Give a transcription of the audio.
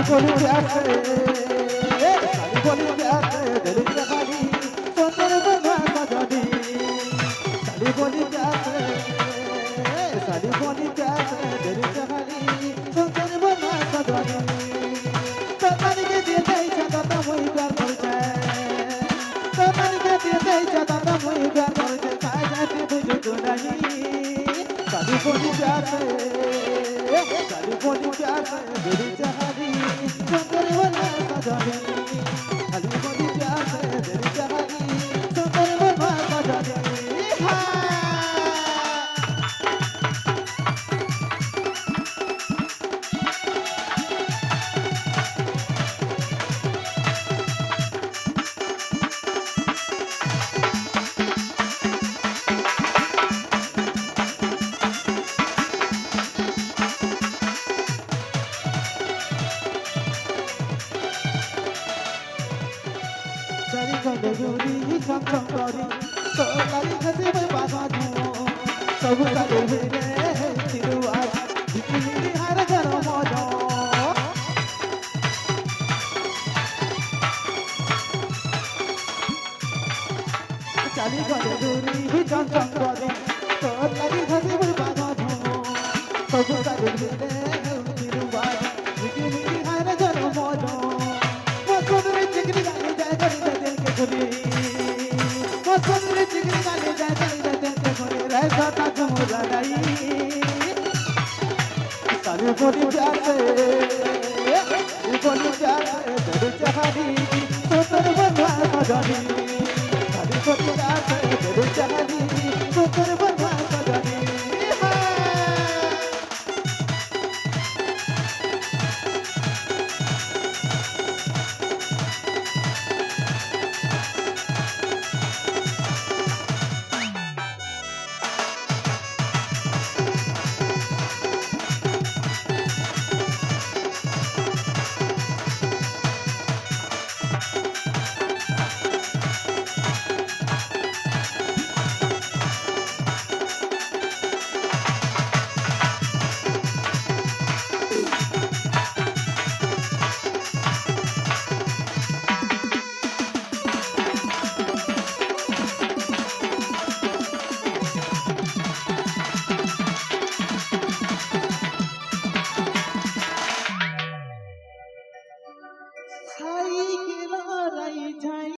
बोली प्यार से साली बोली प्यार से दिल जहानी सुंदर बनवा सजनी साली बोली प्यार से साली बोली प्यार से दिल जहानी सुंदर बनवा सजनी तमन के देते छता त मोहि प्यार कर जाए तमन के देते छता त मोहि प्यार कर जाए काय जाती बुझो तो नहीं साली बोली प्यार से साली बोली प्यार से दिल जहानी सुंदर बनवा सजनी साली बोली प्यार से दिल जहानी सुंदर बनवा सजनी सारी गंदूरी छम छम करी तो लाली खसे में बाबा धुओ सब सारे मेरे तिरुआर जितनी हर घर मौजो सारी गंदूरी छम छम करी तो लाली खसे में बाबा धुओ सब सारे मेरे तिरुआर जितनी हर घर मौजो मौसम में चिकनी गाली जाए करी दिल के खुली मौसम में चिकनी गाली जाए करी दिल के खुली रहता था मुरा नहीं साली बोली प्यार से बोली प्यार से दिल जहानी सुंदर बनवा सजनी साली बोली प्यार से दिल जहानी सुंदर बनवा सजनी